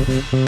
Welcome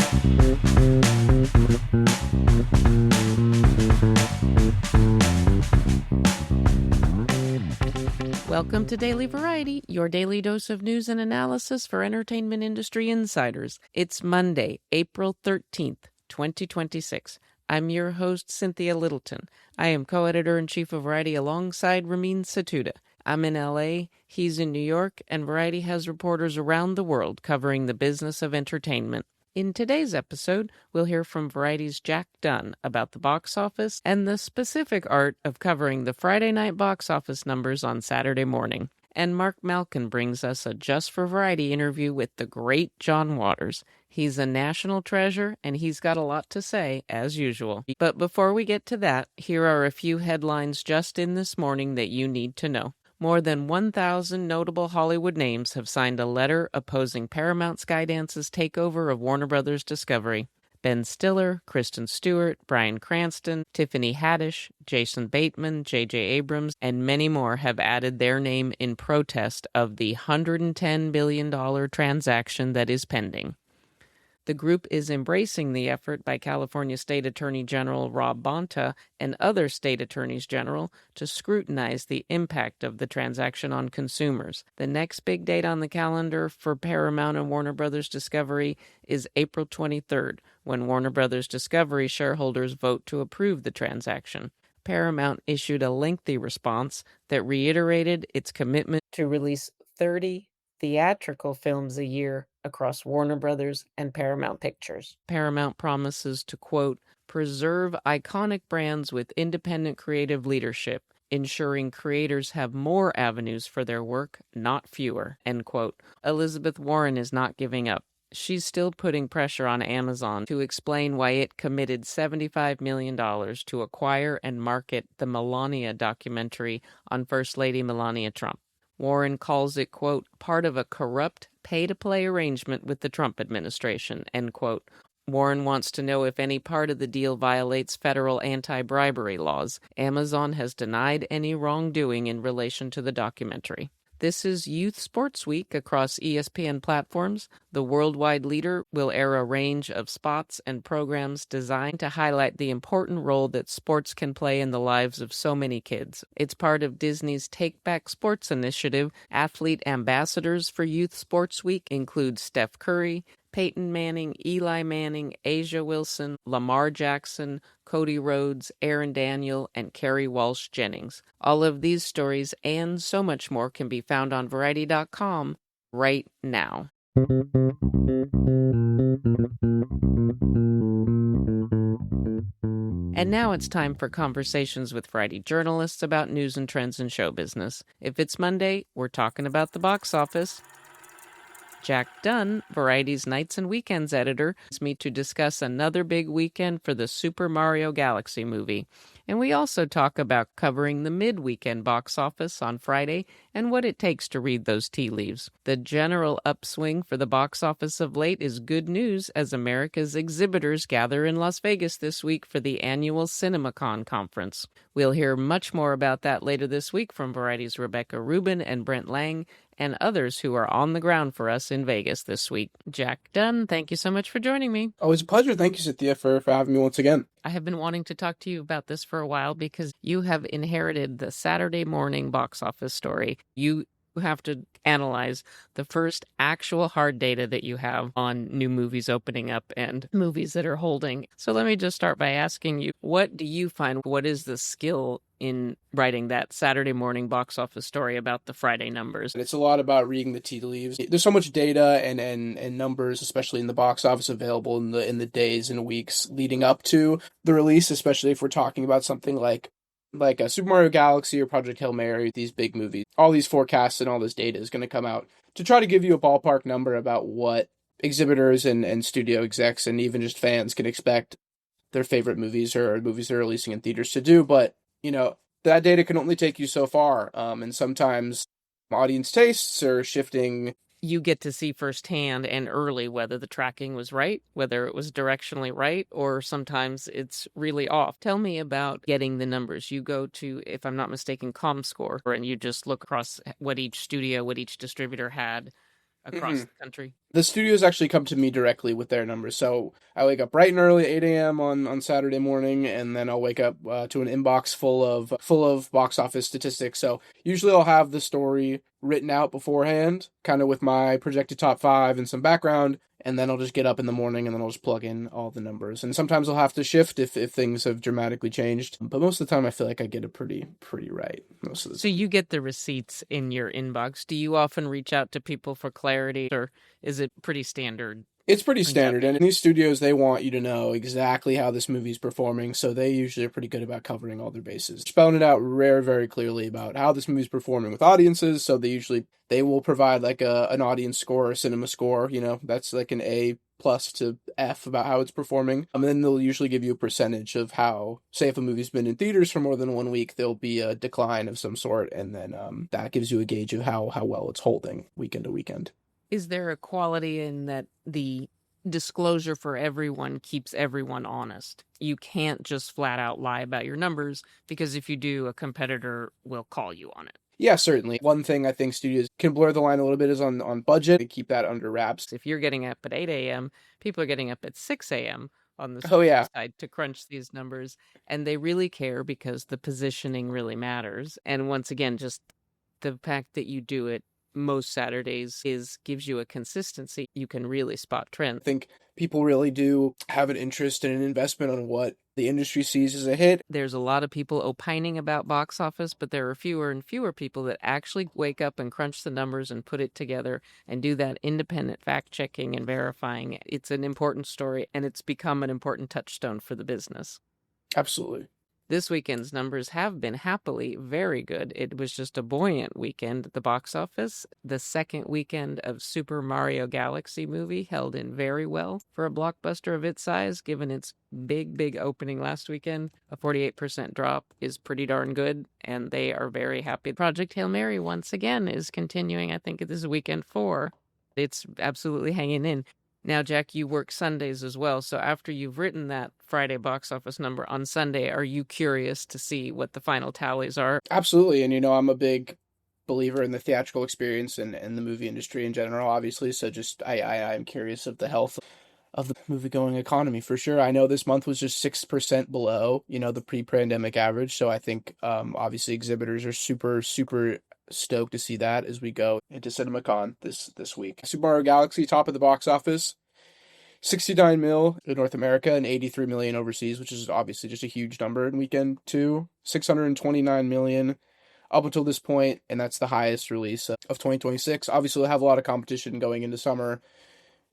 to Daily Variety, your daily dose of news and analysis for entertainment industry insiders. It's Monday, April 13th, 2026. I'm your host, Cynthia Littleton. I am co-editor-in-chief of Variety alongside Ramin Satuda. I'm in LA, he's in New York, and Variety has reporters around the world covering the business of entertainment. In today's episode, we'll hear from Variety's Jack Dunn about the box office and the specific art of covering the Friday night box office numbers on Saturday morning. And Mark Malkin brings us a Just for Variety interview with the great John Waters. He's a national treasure, and he's got a lot to say, as usual. But before we get to that, here are a few headlines just in this morning that you need to know. More than 1,000 notable Hollywood names have signed a letter opposing Paramount Skydance's takeover of Warner Bros. Discovery. Ben Stiller, Kristen Stewart, Bryan Cranston, Tiffany Haddish, Jason Bateman, J.J. Abrams, and many more have added their name in protest of the $110 billion transaction that is pending. The group is embracing the effort by California State Attorney General Rob Bonta and other state attorneys general to scrutinize the impact of the transaction on consumers. The next big date on the calendar for Paramount and Warner Bros. Discovery is April 23rd, when Warner Bros. Discovery shareholders vote to approve the transaction. Paramount issued a lengthy response that reiterated its commitment to release 30 theatrical films a year across Warner Brothers and Paramount Pictures. Paramount promises to, quote, preserve iconic brands with independent creative leadership, ensuring creators have more avenues for their work, not fewer, end quote. Elizabeth Warren is not giving up. She's still putting pressure on Amazon to explain why it committed $75 million to acquire and market the Melania documentary on First Lady Melania Trump. Warren calls it, quote, part of a corrupt pay-to-play arrangement with the Trump administration, end quote. Warren wants to know if any part of the deal violates federal anti-bribery laws. Amazon has denied any wrongdoing in relation to the documentary. This is Youth Sports Week across ESPN platforms. The worldwide leader will air a range of spots and programs designed to highlight the important role that sports can play in the lives of so many kids. It's part of Disney's Take Back Sports initiative. Athlete ambassadors for Youth Sports Week include Steph Curry, Peyton Manning, Eli Manning, Asia Wilson, Lamar Jackson, Cody Rhodes, Aaron Daniel, and Kerry Walsh Jennings. All of these stories and so much more can be found on Variety.com right now. And now it's time for conversations with Variety journalists about news and trends in show business. If it's Monday, we're talking about the box office. Jack Dunn, Variety's Nights and Weekends editor, is me to discuss another big weekend for the Super Mario Galaxy movie. And we also talk about covering the mid-weekend box office on Friday and what it takes to read those tea leaves. The general upswing for the box office of late is good news as America's exhibitors gather in Las Vegas this week for the annual CinemaCon conference. We'll hear much more about that later this week from Variety's Rebecca Rubin and Brent Lang, and others who are on the ground for us in Vegas this week. Jack Dunn, thank you so much for joining me. Always a pleasure. Thank you, Cynthia, for having me once again. I have been wanting to talk to you about this for a while because you have inherited the Saturday morning box office story. You have to analyze the first actual hard data that you have on new movies opening up and movies that are holding. So let me just start by asking you, what do you find? What is the skill in writing that Saturday morning box office story about the Friday numbers? It's a lot about reading the tea leaves. There's so much data and numbers, especially in the box office, available in the days and weeks leading up to the release, especially if we're talking about something like a Super Mario Galaxy or Project Hail Mary, these big movies. All these forecasts and all this data is going to come out to try to give you a ballpark number about what exhibitors and studio execs and even just fans can expect their favorite movies or movies they're releasing in theaters to do. But, that data can only take you so far. And sometimes audience tastes are shifting. You get to see firsthand and early whether the tracking was right, whether it was directionally right, or sometimes it's really off. Tell me about getting the numbers. You go to, if I'm not mistaken, ComScore, and you just look across what each studio, what each distributor had across the country? The studios actually come to me directly with their numbers. So I wake up bright and early, 8 a.m. on Saturday morning, and then I'll wake up to an inbox full of box office statistics. So usually I'll have the story written out beforehand, kind of with my projected top five and some background, and then I'll just get up in the morning and then I'll just plug in all the numbers. And sometimes I'll have to shift if things have dramatically changed. But most of the time I feel like I get it pretty right most of the So time. you get the receipts in your inbox. Do you often reach out to people for clarity, or is it pretty standard? It's pretty Turns out standard, and in these studios, they want you to know exactly how this movie's performing, so they usually are pretty good about covering all their bases, spelling it out very clearly about how this movie's performing with audiences. So they will provide like an audience score, a cinema score. That's like an A plus to F about how it's performing. And then they'll usually give you a percentage of how, say, if a movie's been in theaters for more than 1 week, there'll be a decline of some sort, and then that gives you a gauge of how well it's holding weekend to weekend. Is there a quality in that the disclosure for everyone keeps everyone honest? You can't just flat out lie about your numbers, because if you do, a competitor will call you on it. Yeah, certainly. One thing I think studios can blur the line a little bit is on budget and keep that under wraps. If you're getting up at 8 a.m., people are getting up at 6 a.m. on the Oh yeah, side to crunch these numbers, and they really care because the positioning really matters. And once again, just the fact that you do it most Saturdays gives you a consistency. You can really spot I trends. think people really do have an interest and an investment on what the industry sees as a hit. There's a lot of people opining about box office, but there are fewer and fewer people that actually wake up and crunch the numbers and put it together and do that independent fact checking and verifying. It's an important story, and it's become an important touchstone for the business. Absolutely. This weekend's numbers have been happily very good. It was just a buoyant weekend at the box office. The second weekend of Super Mario Galaxy movie held in very well for a blockbuster of its size, given its big opening last weekend. A 48% drop is pretty darn good, and they are very happy. Project Hail Mary, once again, is continuing. I think this is weekend 4. It's absolutely hanging in. Now, Jack, you work Sundays as well. So after you've written that Friday box office number on Sunday, are you curious to see what the final tallies are? Absolutely. And I'm a big believer in the theatrical experience and the movie industry in general, obviously. So just I'm curious of the health of the movie going economy for sure. I know this month was just 6% below, the pre-pandemic average. So I think obviously exhibitors are super stoked to see that as we go into CinemaCon this week. Super Mario Galaxy, top of the box office, 69 mil in North America and 83 million overseas, which is obviously just a huge number in weekend 2. 629 million up until this point, and that's the highest release of 2026. Obviously, we'll have a lot of competition going into summer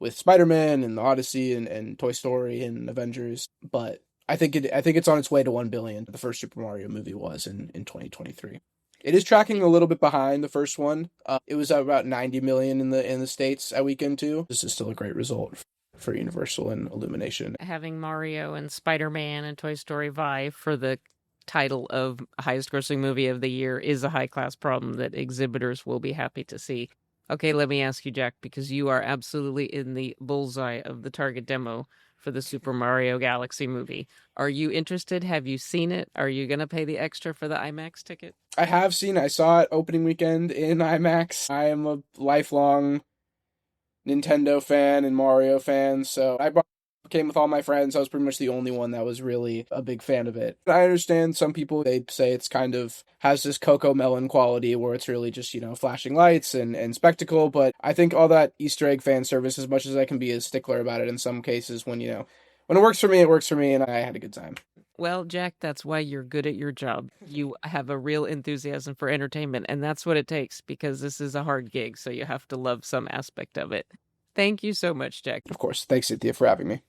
with Spider-Man and the Odyssey and Toy Story and Avengers, but I think it's on its way to 1 billion. The first Super Mario movie was in 2023. It is tracking a little bit behind the first one. It was at about 90 million in the States at weekend 2. This is still a great result for Universal and Illumination. Having Mario and Spider-Man and Toy Story vie for the title of highest grossing movie of the year is a high-class problem that exhibitors will be happy to see. Okay, let me ask you, Jack, because you are absolutely in the bullseye of the target demo for the Super Mario Galaxy movie. Are you interested? Have you seen it? Are you going to pay the extra for the IMAX ticket? I have seen it. I saw it opening weekend in IMAX. I am a lifelong Nintendo fan and Mario fan, so came with all my friends. I was pretty much the only one that was really a big fan of it. I understand some people, they say it's kind of has this Coco Melon quality where it's really just, flashing lights and spectacle, but I think all that Easter egg fan service, as much as I can be a stickler about it in some cases, when it works for me, it works for me, and I had a good time. Well, Jack, that's why you're good at your job. You have a real enthusiasm for entertainment, and that's what it takes, because this is a hard gig, so you have to love some aspect of it. Thank you so much, Jack. Of course. Thanks, Cynthia, for having me.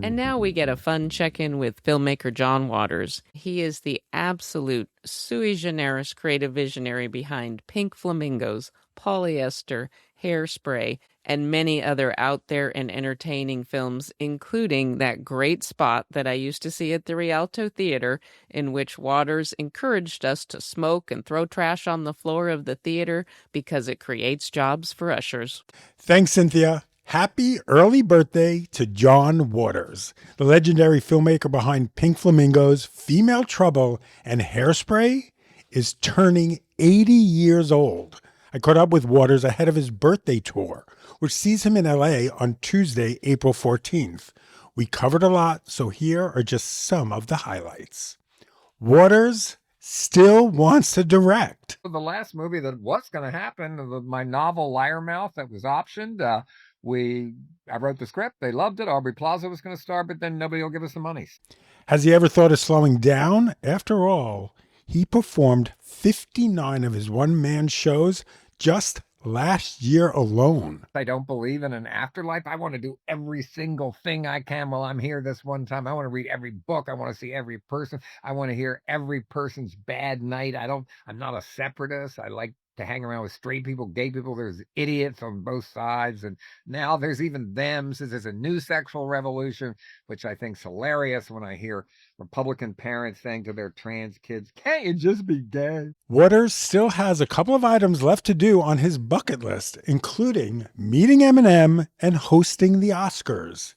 And now we get a fun check-in with filmmaker John Waters. He is the absolute sui generis creative visionary behind Pink Flamingos, Polyester, Hairspray, and many other out there and entertaining films, including that great spot that I used to see at the Rialto Theater, in which Waters encouraged us to smoke and throw trash on the floor of the theater because it creates jobs for ushers. Thanks, Cynthia. Happy early birthday to John Waters, the legendary filmmaker behind Pink Flamingos, Female Trouble, and Hairspray, is turning 80 years old. I caught up with Waters ahead of his birthday tour, which sees him in LA on Tuesday, April 14th. We covered a lot, so here are just some of the highlights. Waters still wants to direct. The last movie that was going to happen, my novel Liar Mouth, that was optioned. I wrote the script. They loved it. Aubrey Plaza was going to star, but then nobody will give us the money. Has he ever thought of slowing down? After all, he performed 59 of his one-man shows just last year alone. I don't believe in an afterlife. I want to do every single thing I can while I'm here this one time. I want to read every book. I want to see every person. I want to hear every person's bad night. I'm not a separatist. I like to hang around with straight people, gay people. There's idiots on both sides. And now there's even them, since there's a new sexual revolution, which I think's hilarious when I hear Republican parents saying to their trans kids, can't you just be gay? Waters still has a couple of items left to do on his bucket list, including meeting Eminem and hosting the Oscars.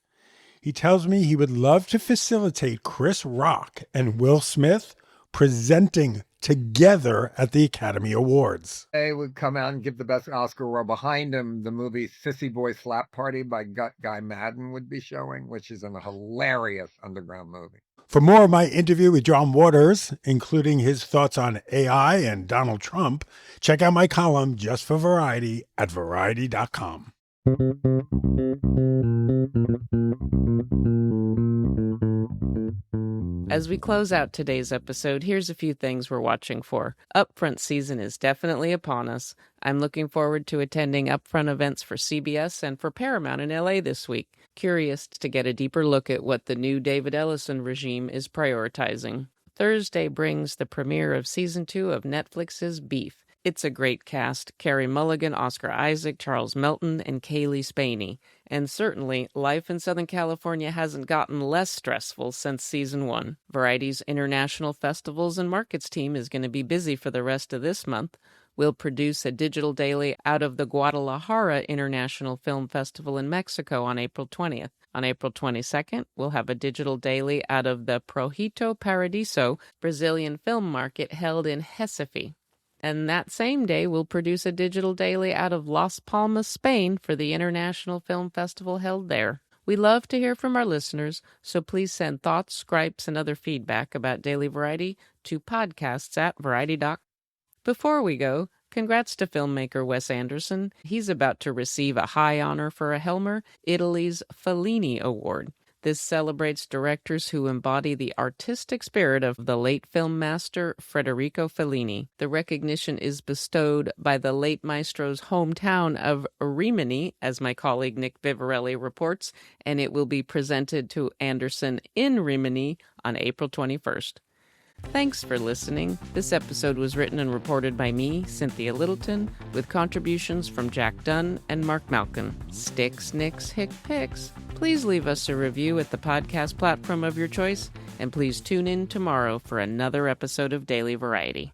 He tells me he would love to facilitate Chris Rock and Will Smith presenting together at the Academy Awards. They would come out and give the best Oscar, while behind him, the movie Sissy Boy Slap Party by Guy Madden would be showing, which is a hilarious underground movie. For more of my interview with John Waters, including his thoughts on AI and Donald Trump, check out my column just for Variety at Variety.com. As we close out today's episode, here's a few things we're watching for. Upfront season is definitely upon us. I'm looking forward to attending Upfront events for CBS and for Paramount in LA this week. Curious to get a deeper look at what the new David Ellison regime is prioritizing. Thursday brings the premiere of Season 2 of Netflix's Beef. It's a great cast: Carey Mulligan, Oscar Isaac, Charles Melton, and Kaylee Spaney. And certainly, life in Southern California hasn't gotten less stressful since Season 1. Variety's International Festivals and Markets team is going to be busy for the rest of this month. We'll produce a digital daily out of the Guadalajara International Film Festival in Mexico on April 20th. On April 22nd, we'll have a digital daily out of the Projito Paradiso Brazilian film market held in Recife. And that same day, we'll produce a digital daily out of Las Palmas, Spain, for the International Film Festival held there. We love to hear from our listeners, so please send thoughts, gripes, and other feedback about Daily Variety to podcasts@variety.com. Before we go, congrats to filmmaker Wes Anderson. He's about to receive a high honor for a Helmer, Italy's Fellini Award. This celebrates directors who embody the artistic spirit of the late film master Federico Fellini. The recognition is bestowed by the late maestro's hometown of Rimini, as my colleague Nick Vivarelli reports, and it will be presented to Anderson in Rimini on April 21st. Thanks for listening. This episode was written and reported by me, Cynthia Littleton, with contributions from Jack Dunn and Mark Malkin. Sticks, Nicks, Hick, Picks. Please leave us a review at the podcast platform of your choice, and please tune in tomorrow for another episode of Daily Variety.